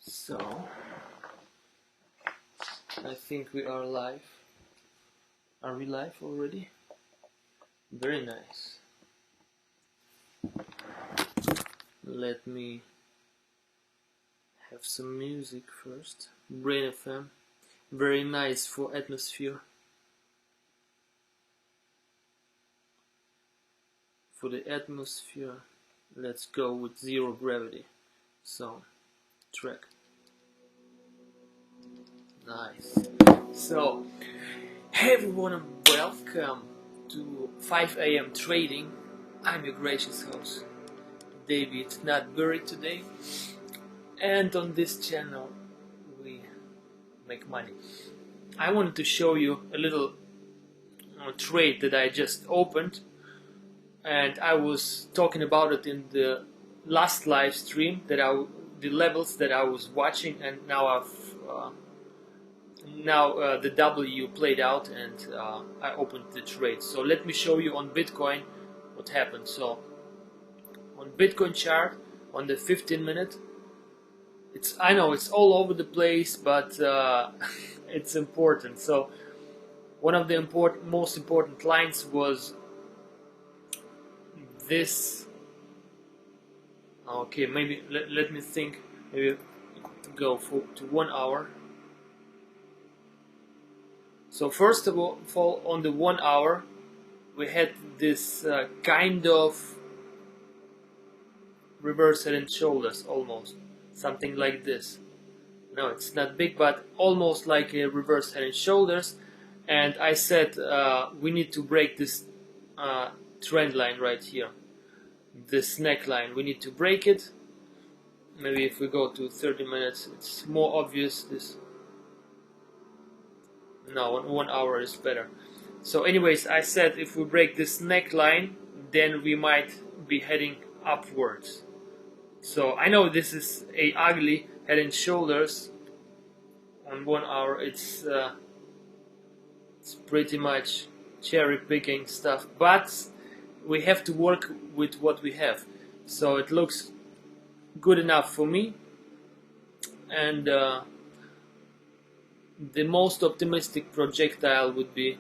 So, I think we are live. Are we live already? Very nice. Let me have some music first. Brain FM. Very nice for atmosphere. For the atmosphere, let's go with zero gravity. So, track. Nice. So, hey everyone and welcome to 5 AM trading. I'm your gracious host, David Burry today. And on this channel, we make money. I wanted to show you a little trade that I just opened. And I was talking about it in the last live stream, the levels that I was watching, and now the W played out, and I opened the trade. So let me show you on Bitcoin what happened. So on Bitcoin chart, on the 15-minute, I know it's all over the place, but it's important. So one of the most important lines was this. Okay, maybe let me think. Maybe go to 1 hour. So first of all, on the 1 hour, we had this kind of reverse head and shoulders, almost something like this. No, it's not big, but almost like a reverse head and shoulders. And I said we need to break this trend line right here, this neckline. We need to break it. Maybe if we go to 30 minutes, it's more obvious. This. No, 1 hour is better. So anyways, I said if we break this neckline, then we might be heading upwards. So I know this is a ugly head and shoulders on 1 hour. It's pretty much cherry picking stuff, but we have to work with what we have. So it looks good enough for me, and the most optimistic projectile would be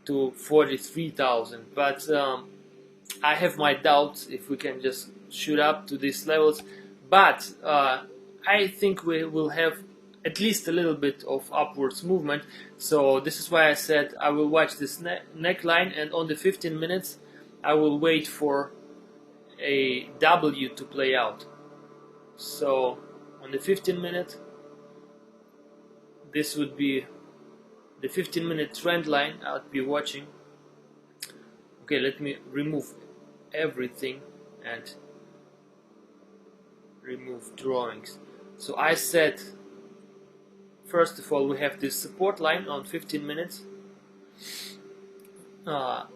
to 43,000, but I have my doubts if we can just shoot up to these levels. But I think we will have at least a little bit of upwards movement. So this is why I said I will watch this neckline, and on the 15 minutes I will wait for a W to play out. So on the 15-minute, this would be the 15-minute trend line I would be watching. Okay, let me remove everything and remove drawings. So I said, first of all, we have this support line on 15 minutes. I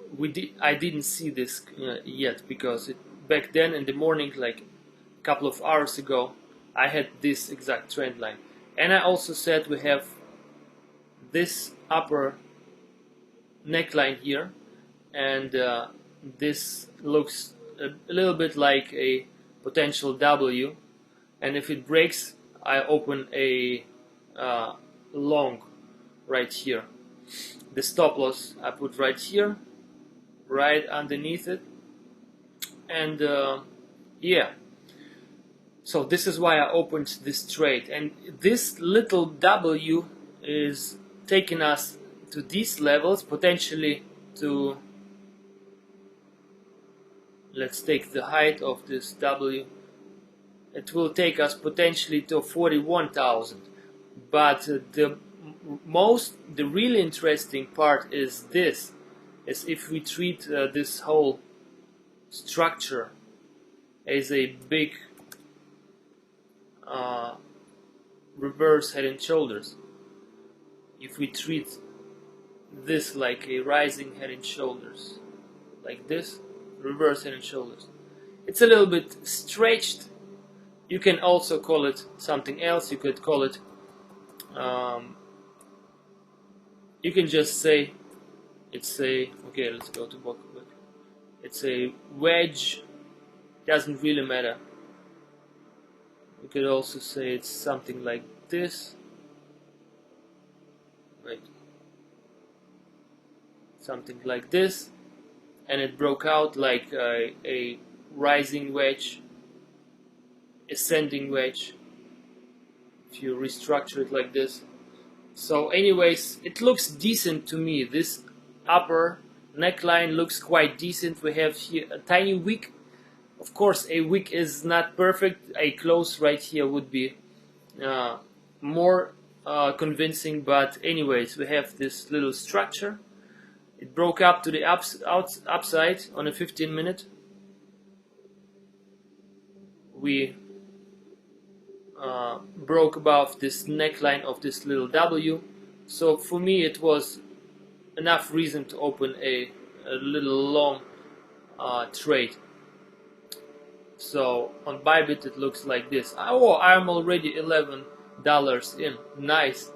didn't see this yet, because back then in the morning, like a couple of hours ago, I had this exact trend line. And I also said we have this upper neckline here, and this looks a little bit like a potential W, and if it breaks, I open a long right here. The stop loss I put right here, right underneath it, and yeah. So this is why I opened this trade, and this little W is taking us to these levels, potentially to, let's take the height of this W. It will take us potentially to 41,000. But the really interesting part is this, is if we treat this whole structure as a big reverse head and shoulders. If we treat this like a rising head and shoulders, like this, reverse head and shoulders, it's a little bit stretched. You can also call it something else. You could call it, you can just say it's a, okay, let's go to book. It's a wedge, doesn't really matter. We could also say it's something like this. Wait. Something like this, and it broke out like a rising wedge, ascending wedge, if you restructure it like this. So anyways, it looks decent to me. This upper neckline looks quite decent. We have here a tiny wick. Of course, a wick is not perfect. A close right here would be more convincing, but anyways, we have this little structure. It broke up to the upside on a 15-minute. We broke above this neckline of this little W. So for me it was enough reason to open a little long trade. So on Bybit it looks like this. Oh, I'm already $11 in. Nice.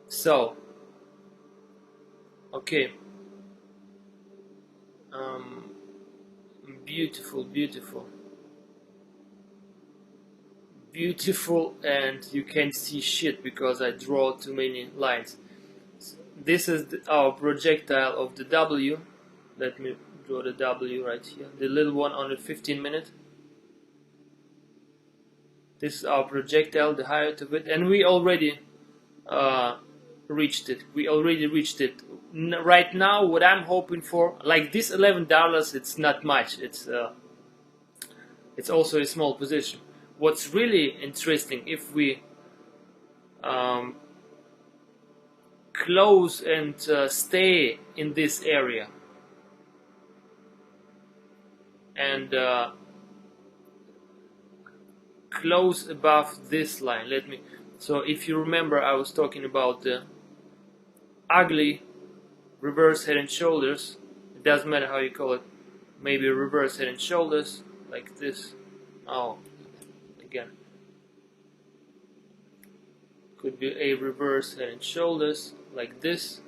So okay, beautiful, beautiful, beautiful, and you can't see shit because I draw too many lines. This is our projectile of the W. Let me draw the W right here, the little one on the 15-minute. This is our projectile, the height of it, and we already reached it. We already reached it. Right now, what I'm hoping for, like this $11, it's not much. It's also a small position. What's really interesting, if we close and stay in this area and close above this line. So if you remember, I was talking about the ugly reverse head and shoulders. It doesn't matter how you call it. Maybe reverse head and shoulders like this. Oh, again, could be a reverse head and shoulders like this.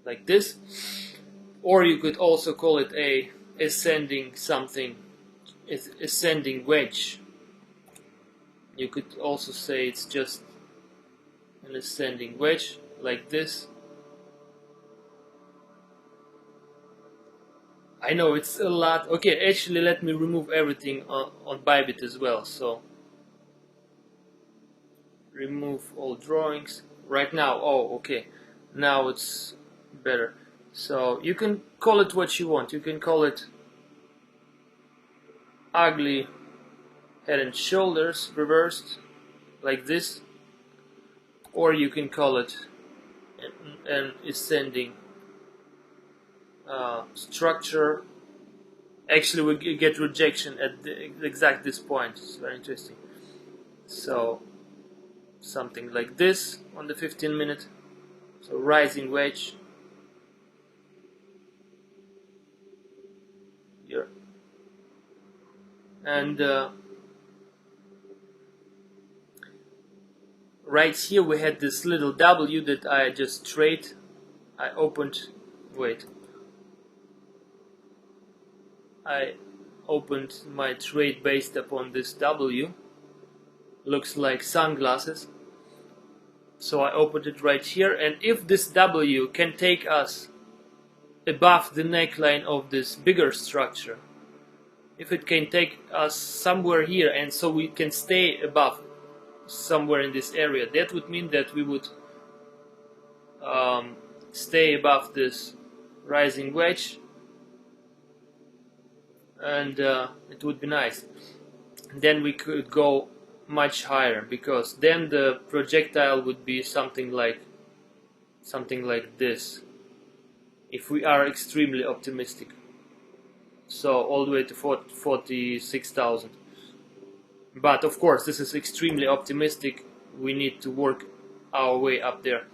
Like this, or you could also call it a ascending something. It's ascending wedge. You could also say it's just an ascending wedge like this. I know it's a lot. Okay, actually let me remove everything on Bybit as well. So remove all drawings right now. Oh, okay, now it's better. So you can call it what you want. You can call it ugly head and shoulders reversed like this, or you can call it an ascending structure. Actually we get rejection at exact this point. It's very interesting. So something like this on the 15-minute. So rising wedge here, and right here we had this little W that I just trade. I opened my trade based upon this W. Looks like sunglasses. So I opened it right here, and if this W can take us above the neckline of this bigger structure, if it can take us somewhere here, and so we can stay above somewhere in this area, that would mean that we would stay above this rising wedge, and it would be nice. Then we could go much higher, because then the projectile would be something like this, if we are extremely optimistic. So all the way to 46,000. But of course this is extremely optimistic. We need to work our way up there.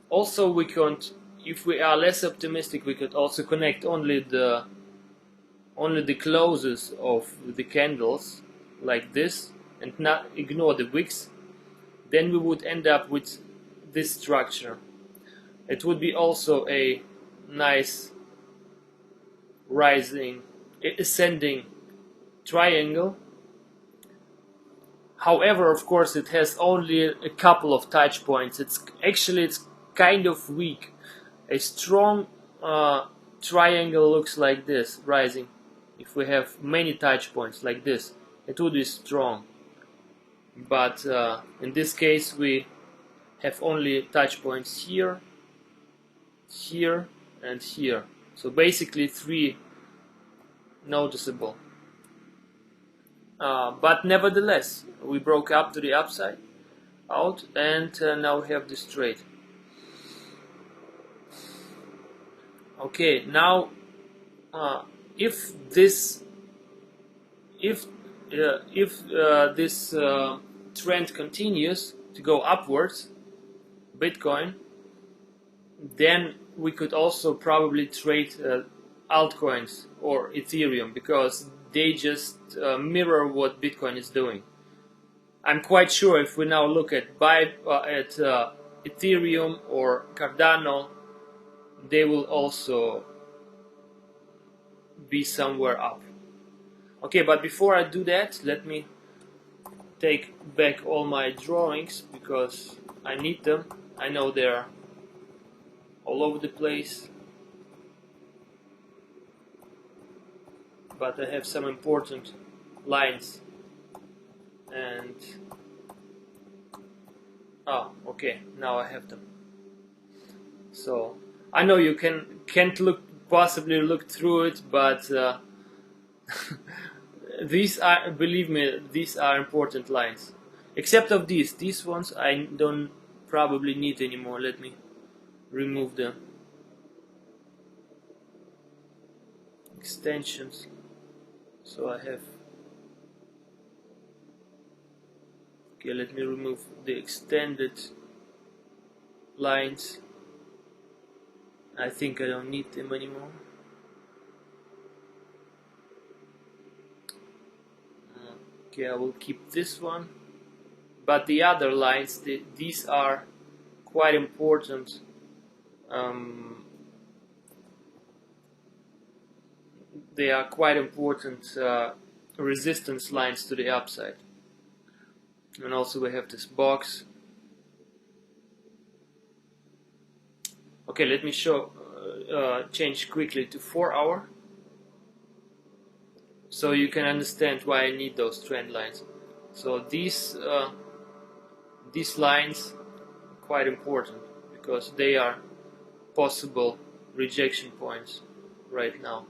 Also we can't, if we are less optimistic, we could also connect only the closes of the candles like this and not ignore the wicks. Then we would end up with this structure. It would be also a nice ascending triangle. However, of course, it has only a couple of touch points. It's kind of weak. A strong triangle looks like this, rising. If we have many touch points like this, it would be strong. But in this case, we have only touch points here, here, and here. So basically 3 noticeable. But nevertheless, we broke up to the upside out, and now we have this trade. Okay, now if this trend continues to go upwards, Bitcoin, then we could also probably trade altcoins or Ethereum, because they just mirror what Bitcoin is doing. I'm quite sure if we now look at Ethereum or Cardano, they will also be somewhere up. Okay, but before I do that, let me take back all my drawings, because I need them. I know they're all over the place, but I have some important lines. And okay, now I have them. So I know you can't possibly look through it, but these are, believe me, these are important lines. Except of these ones I don't probably need anymore. Let me remove the extensions. So I have. Okay, let me remove the extended lines. I think I don't need them anymore. Okay, I will keep this one. But the other lines, these are quite important. They are quite important resistance lines to the upside. And also we have this box. Okay, let me change quickly to 4 hour, so you can understand why I need those trend lines. So these lines are quite important, because they are possible rejection points right now.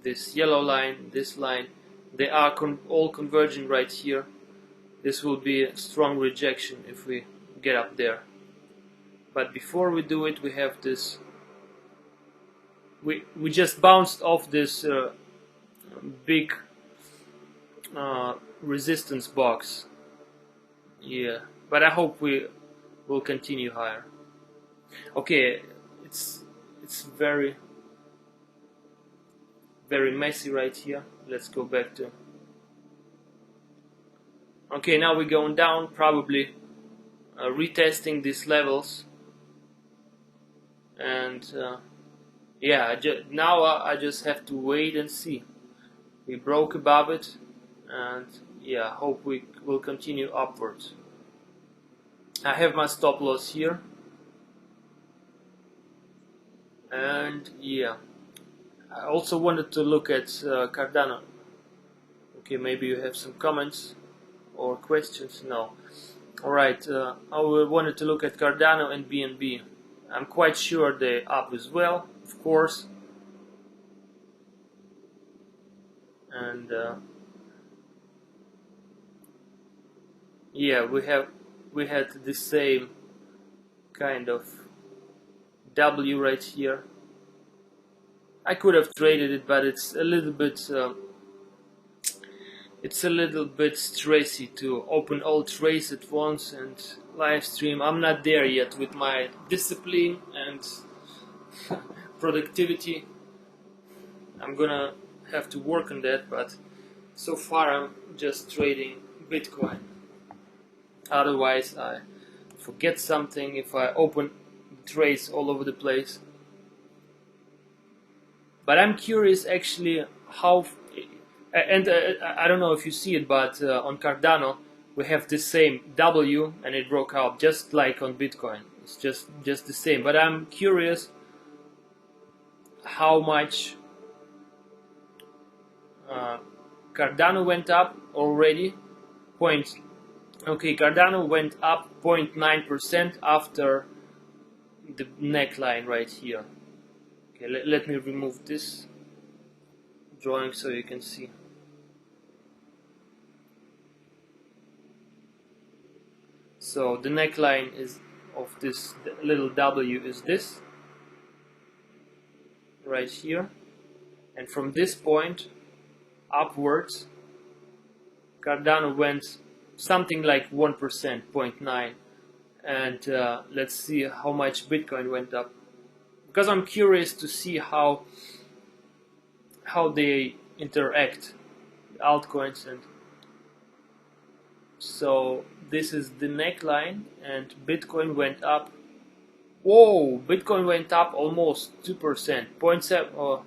This yellow line, this line, they are all converging right here. This will be a strong rejection if we get up there. But before we do it, we have this. We just bounced off this big resistance box. Yeah, but I hope we will continue higher. Okay, it's very messy right here. Let's go back to. Okay, now we're going down, probably retesting these levels, and yeah, now I just have to wait and see. We broke above it, and yeah, hope we will continue upwards. I have my stop loss here, and yeah, I also wanted to look at Cardano. Okay, maybe you have some comments or questions? No. Alright, I wanted to look at Cardano and BNB. I'm quite sure they're up as well, of course. And yeah, we had the same kind of W right here. I could have traded it, but it's a little bit stressy to open all trades at once and live stream. I'm not there yet with my discipline and productivity. I'm gonna have to work on that, but so far I'm just trading Bitcoin. Otherwise I forget something, if I open trades all over the place. But I'm curious actually how, and I don't know if you see it, but on Cardano we have the same W and it broke out just like on Bitcoin. It's just the same. But I'm curious how much Cardano went up already. Cardano went up 0.9% after the neckline right here. Okay, let me remove this drawing so you can see. So the neckline is of this little W is this right here, and from this point upwards Cardano went something like 1%, 0.9, and let's see how much Bitcoin went up, because I'm curious to see how they interact, altcoins. And so this is the neckline, and Bitcoin went up. Whoa, Bitcoin went up almost 2%, 0.7 or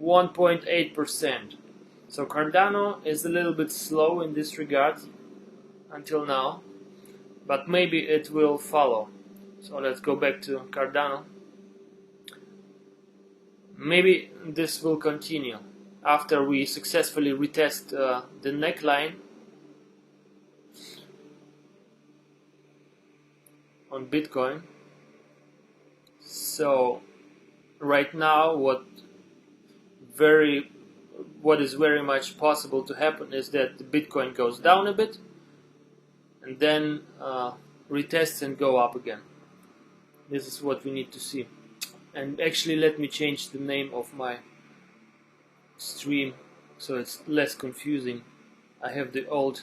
1.8%. So Cardano is a little bit slow in this regard until now, but maybe it will follow. So let's go back to Cardano. Maybe this will continue after we successfully retest the neckline on Bitcoin. So right now what is very much possible to happen is that the Bitcoin goes down a bit and then retests and go up again. This is what we need to see. And actually let me change the name of my stream so it's less confusing. I have the old,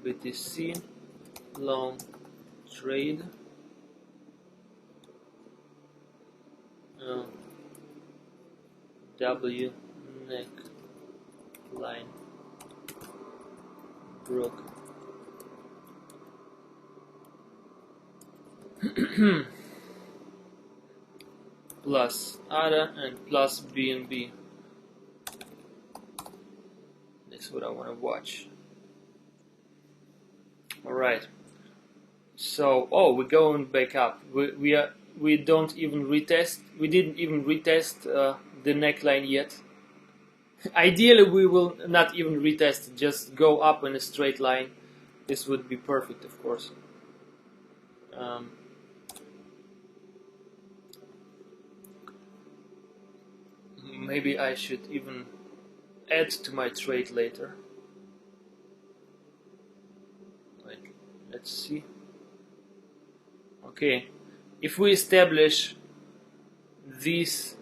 BTC long trade, W neckline broke. Plus ADA and plus BNB. That's what I want to watch. Alright. So, we're going back up. We don't even retest. We didn't even retest the neckline yet. Ideally, we will not even retest. Just go up in a straight line. This would be perfect, of course. Maybe I should even add to my trade later. Wait, let's see. Okay, if we establish these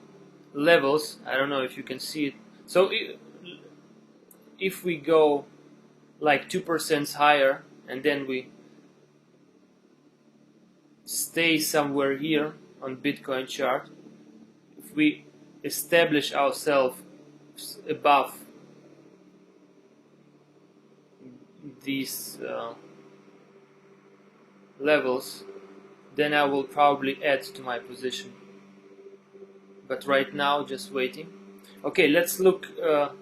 levels, I don't know if you can see it. So if we go like 2% higher and then we stay somewhere here on Bitcoin chart, if we establish ourselves above these levels, then I will probably add to my position. But right now, just waiting. Okay, let's look at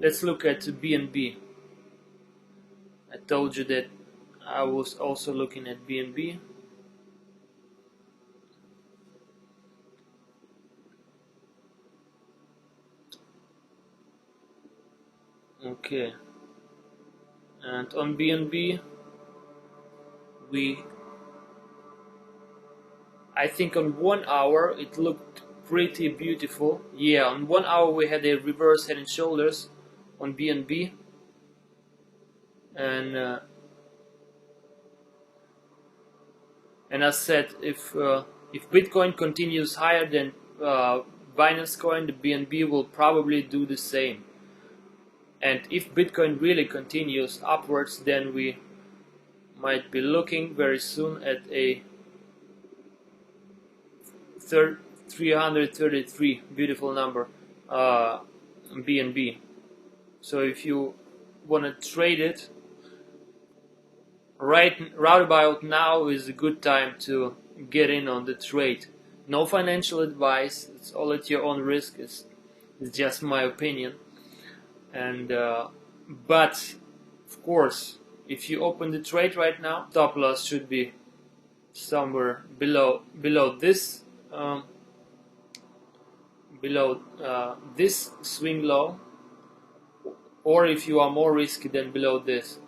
BNB. I told you that I was also looking at BNB. Okay, and on BNB I think on 1 hour it looked pretty beautiful. Yeah, on 1 hour we had a reverse head and shoulders on BNB, and I said if Bitcoin continues higher than Binance Coin, the BNB will probably do the same. And if Bitcoin really continues upwards, then we might be looking very soon at a 333 beautiful number BNB. So if you want to trade it, Right about now is a good time to get in on the trade. No financial advice. It's all at your own risk. It's just my opinion. And but of course, if you open the trade right now, stop loss should be somewhere below this this swing low, or if you are more risky, then below this.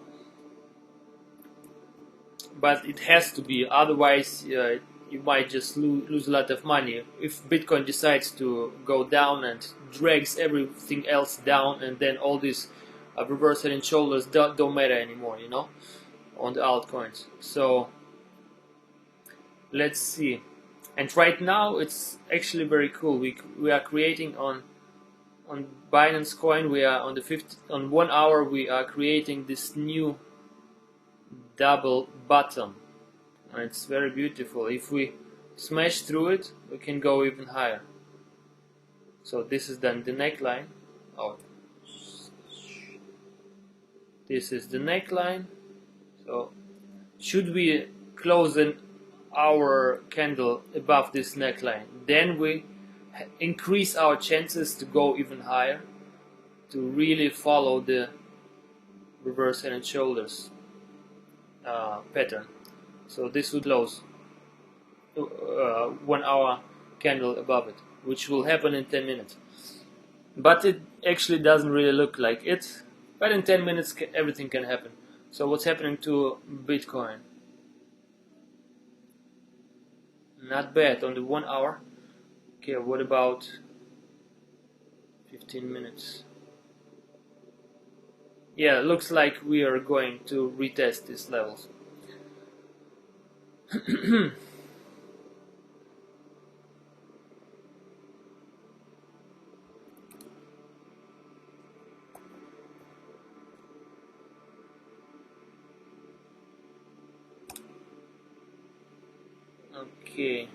But it has to be, otherwise you might just lose a lot of money. If Bitcoin decides to go down and drags everything else down, and then all these reverse head and shoulders don't matter anymore, you know, on the altcoins. So let's see. And right now it's actually very cool. We are creating on Binance Coin. We are on 1 hour. We are creating this new double bottom, and it's very beautiful. If we smash through it, we can go even higher. So this is then the neckline. Oh, this is the neckline. So should we close our candle above this neckline, then we increase our chances to go even higher, to really follow the reverse head and shoulders pattern. So this would close 1 hour candle above it, which will happen in 10 minutes. But it actually doesn't really look like it. But in 10 minutes everything can happen. So what's happening to Bitcoin? Not bad on the 1 hour. Okay, what about 15 minutes? Yeah, looks like we are going to retest these levels. Okay,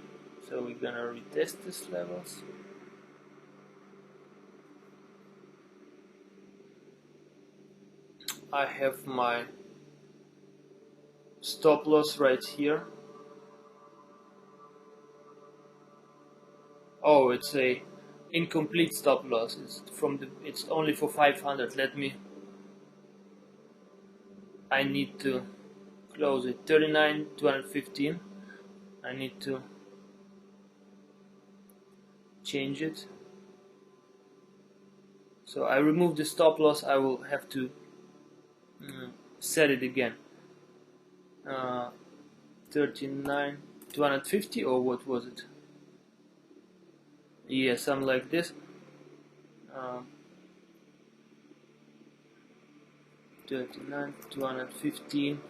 so we're gonna retest these levels. I have my stop loss right here. Oh, it's a incomplete stop loss. It's only for 500. I need to close it. 39,215. I need to change it. So I remove the stop loss. I will have to set it again. 39,250, or what was it? Yeah, something like this. 39,215.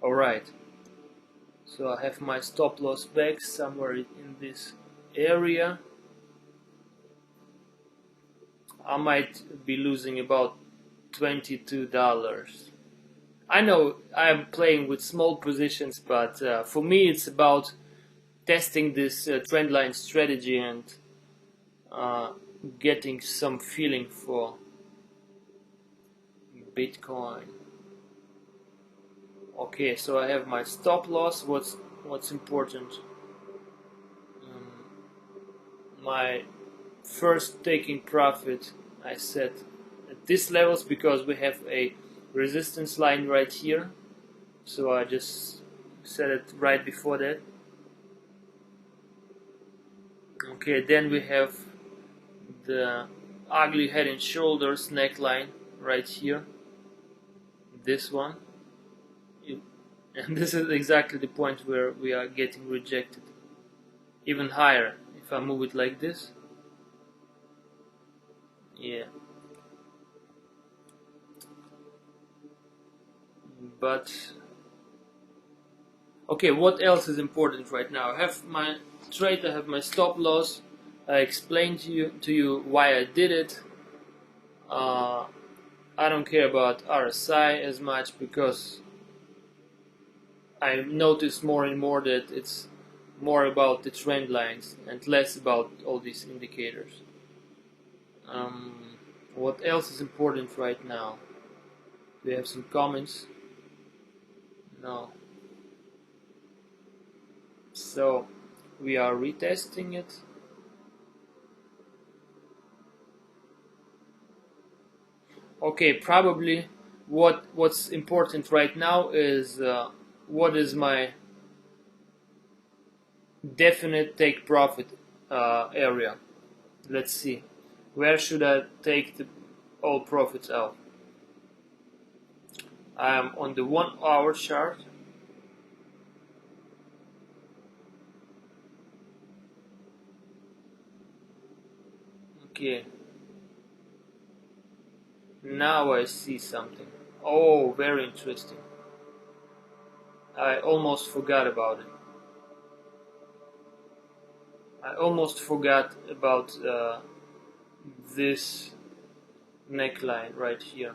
Alright, so I have my stop loss back somewhere in this area. I might be losing about $22. I know I am playing with small positions, but for me it's about testing this trendline strategy and getting some feeling for Bitcoin. Okay, so I have my stop loss. What's important? My first taking profit I set at these levels because we have a resistance line right here. So I just set it right before that. Okay, then we have the ugly head and shoulders neckline right here. This one. And this is exactly the point where we are getting rejected. Even higher if I move it like this. Yeah. But okay, what else is important right now? I have my trade, I have my stop loss. I explained to you why I did it. I don't care about RSI as much because I notice more and more that it's more about the trend lines and less about all these indicators. What else is important right now? Do we have some comments? No. So we are retesting it. Okay, probably what's important right now is what is my definite take profit area. Let's see, where should I take all profits out? I am on the 1 hour chart. Okay, now I see something. Oh, very interesting. I almost forgot about it. I almost forgot about this neckline right here.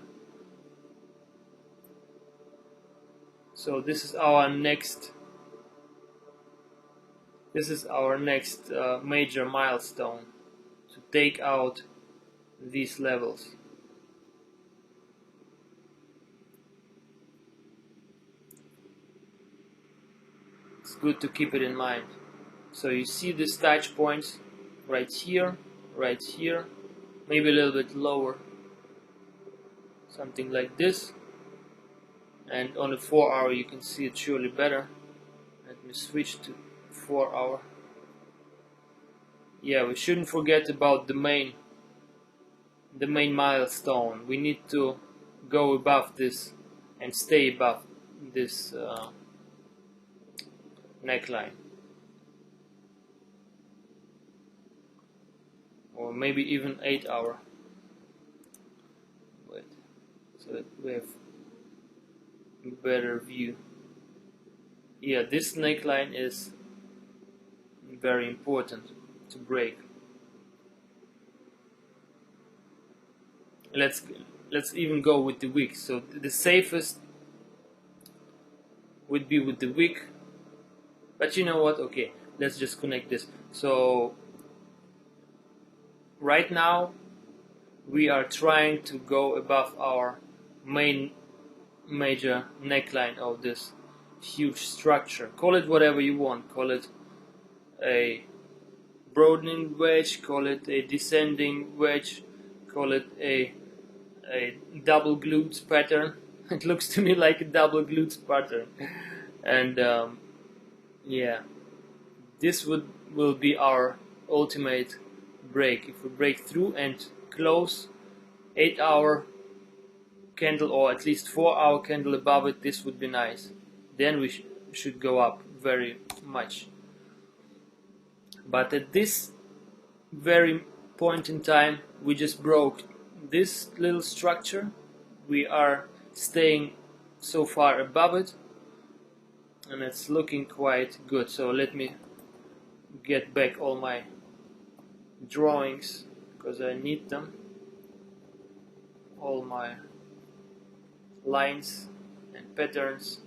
So this is our next major milestone, to take out these levels. It's good to keep it in mind. So you see these touch points right here, maybe a little bit lower, something like this. And on the 4 hour you can see it surely better. Let me switch to 4 hour. Yeah, we shouldn't forget about the main milestone. We need to go above this and stay above this neckline, or maybe even 8 hour. Wait, so that we have a better view. Yeah, this neckline is very important to break. Let's even go with the wick. So the safest would be with the wick, but you know what? Okay, let's just connect this. So right now we are trying to go above our major neckline of this huge structure. Call it whatever you want. Call it a broadening wedge, call it a descending wedge, call it a double glutes pattern. It looks to me like a double glutes pattern. And yeah, this will be our ultimate break. If we break through and close 8 hour candle, or at least 4 hour candle above it, this would be nice. Then we should go up very much. But at this very point in time, we just broke this little structure. We are staying so far above it, and it's looking quite good. So let me get back all my drawings, because I need them, all my lines and patterns.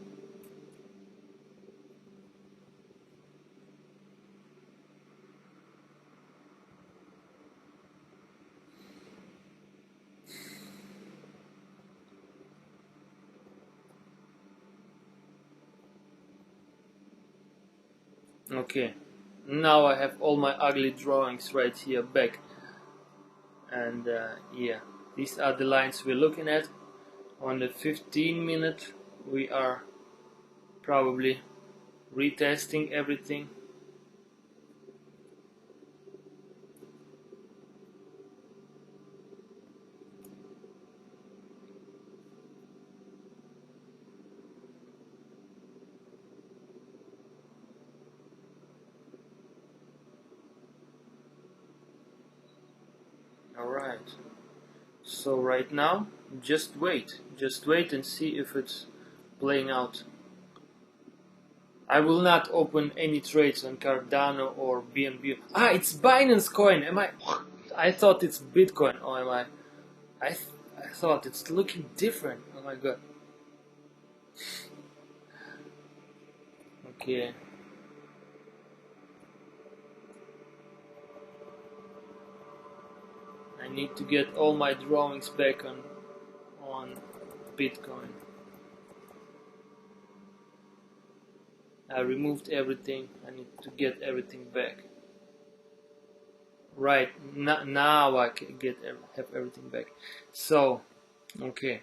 Okay, now I have all my ugly drawings right here back, and yeah, these are the lines we're looking at. On the 15-minute we are probably retesting everything. Alright, so right now just wait and see if it's playing out. I will not open any trades on Cardano or BNB. Ah, it's Binance coin. I thought it's Bitcoin. Oh, am I? I thought it's looking different. Oh my god. Okay. I need to get all my drawings back on Bitcoin. I removed everything. I need to get everything back. Right, now I can have everything back. So, okay.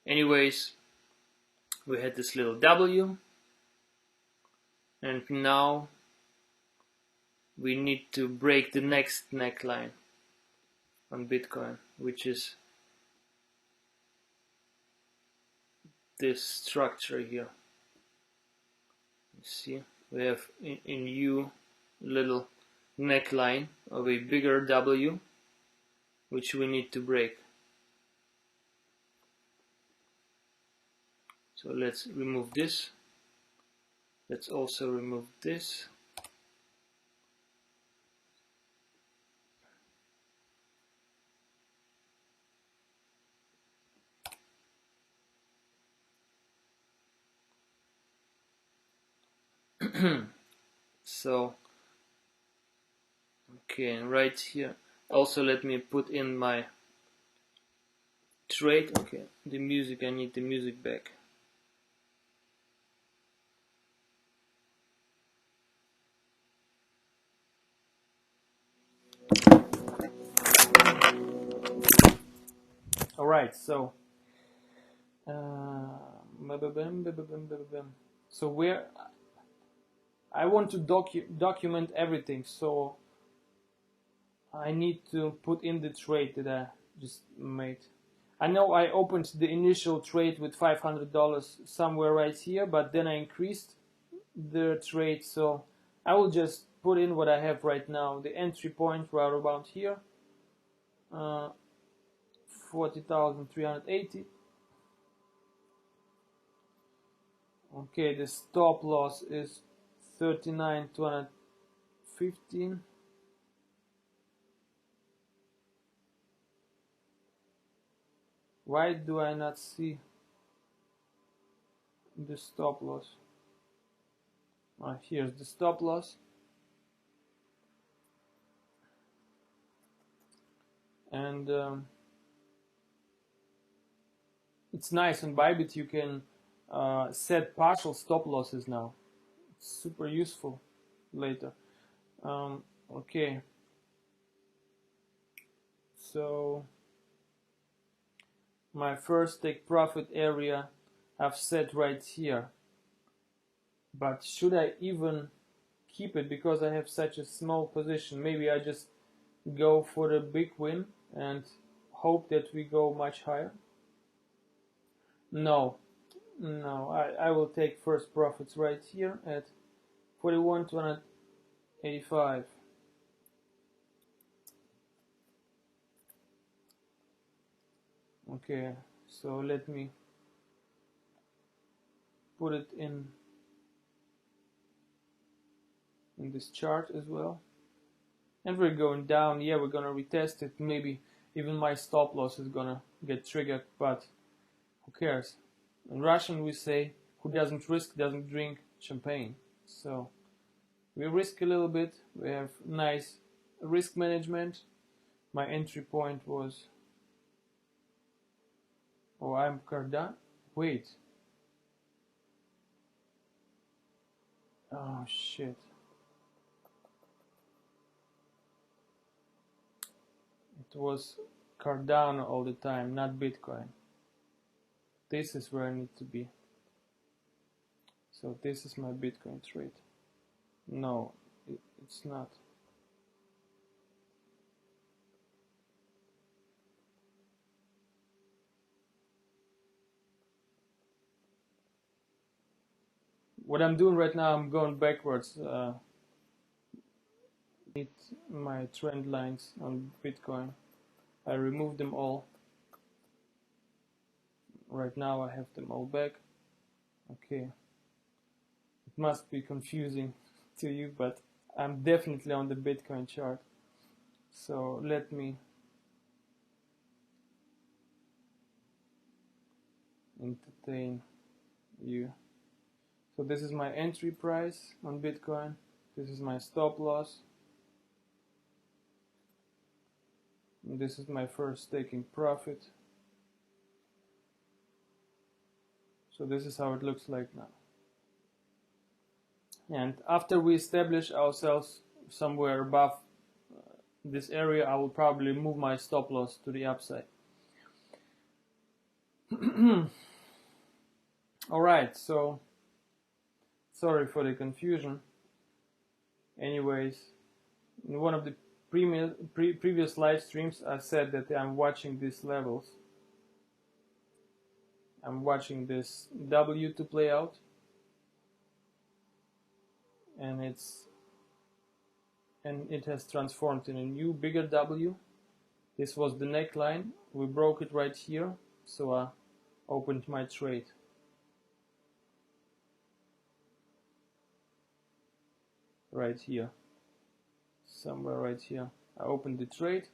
Anyways, we had this little W, and now we need to break the next neckline on Bitcoin, which is this structure here. You see, we have in U little neckline of a bigger W, which we need to break. So let's remove this. Let's also remove this. So, okay, and right here, also let me put in my trade. Okay, the music, I need the music back. Alright, so so where I want to document everything, so I need to put in the trade that I just made. I know I opened the initial trade with $500 somewhere right here, but then I increased the trade, so I will just put in what I have right now. The entry point right around here, 40,380. Okay, the stop loss is 39,215. Why do I not see the stop loss? Here's the stop loss. And it's nice on Bybit you can set partial stop losses now. It's super useful later. Okay, so my first take profit area I've set right here, but should I even keep it because I have such a small position? Maybe I just go for the big win and hope that we go much higher. No, I will take first profits right here at 41,285. Okay, so let me put it in this chart as well. And we're going down. Yeah, we're gonna retest it. Maybe even my stop loss is gonna get triggered, but who cares? In Russian we say, who doesn't risk doesn't drink champagne. So we risk a little bit. We have nice risk management. My entry point was, oh, I'm Cardano. Wait. Oh shit. It was Cardano all the time, not Bitcoin. This is where I need to be. So this is my Bitcoin trade. No, it's not. What I'm doing right now, I'm going backwards. Need my trend lines on Bitcoin. I removed them all. Right now I have them all back. Okay. It must be confusing to you, but I'm definitely on the Bitcoin chart. So let me entertain you. So this is my entry price on Bitcoin. This is my stop loss. This is my first taking profit. So this is how it looks like now. And after we establish ourselves somewhere above this area, I will probably move my stop loss to the upside. Alright, so sorry for the confusion. Anyways, in one of the previous live streams I said that I'm watching these levels. I'm watching this W to play out, and it has transformed in a new bigger W. This was the neckline. We broke it right here, so I opened my trade. Right here, somewhere right here, I opened the trade,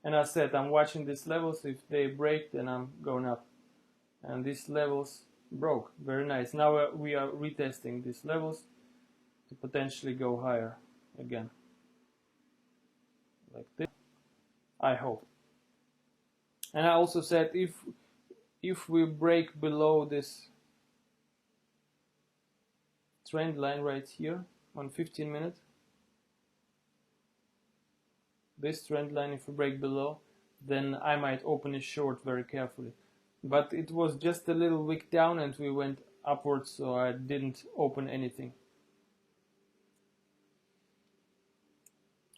and I said I'm watching these levels. If they break, then I'm going up, and these levels broke. Very nice. Now we are retesting these levels to potentially go higher again, like this, I hope. And I also said if we break below this trend line right here on 15 minutes, this trend line, if we break below, then I might open a short very carefully. But it was just a little wick down and we went upwards, so I didn't open anything.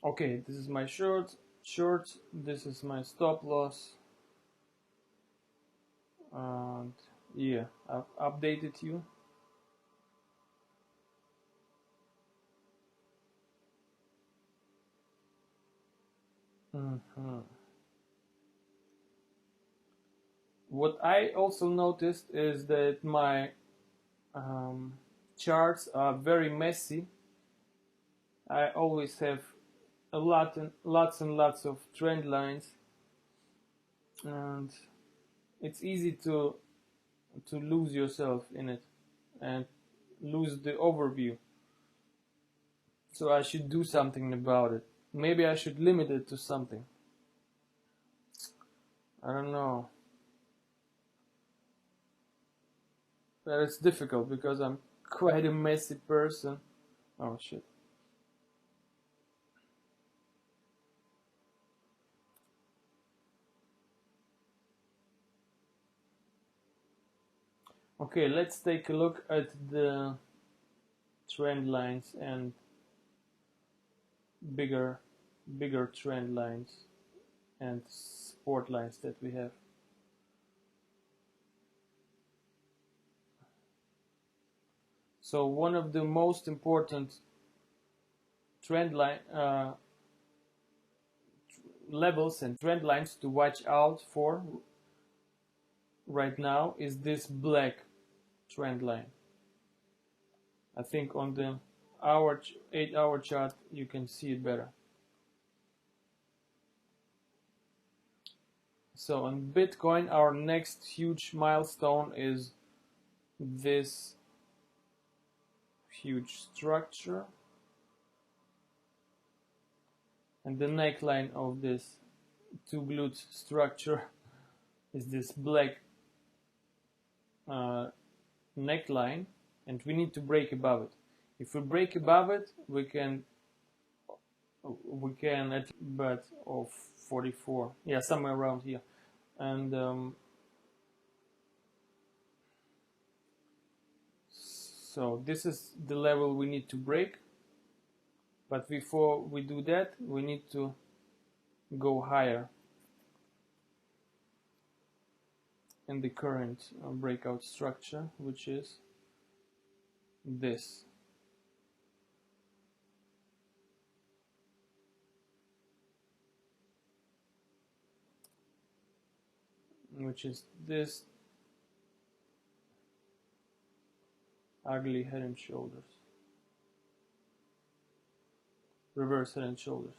Okay, this is my short, this is my stop loss, and yeah, I've updated you. What I also noticed is that my charts are very messy. I always have lots and lots of trend lines, and it's easy to lose yourself in it and lose the overview. So I should do something about it. Maybe I should limit it to something. I don't know. But it's difficult because I'm quite a messy person. Oh shit. Okay, let's take a look at the trend lines and bigger trend lines and support lines that we have. So one of the most important trend line levels and trend lines to watch out for right now is this black trend line. I think on the 8-hour chart you can see it better. So on Bitcoin, our next huge milestone is this huge structure, and the neckline of this two-glued structure is this black neckline, and we need to break above it. If we break above it, we can at but of 44, yeah, somewhere around here, and so this is the level we need to break. But before we do that, we need to go higher in the current breakout structure, which is this. Which is this ugly head and shoulders, reverse head and shoulders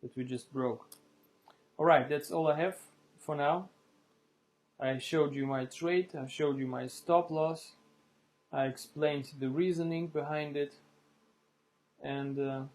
that we just broke. Alright, that's all I have for now. I showed you my trade, I showed you my stop loss, I explained the reasoning behind it, and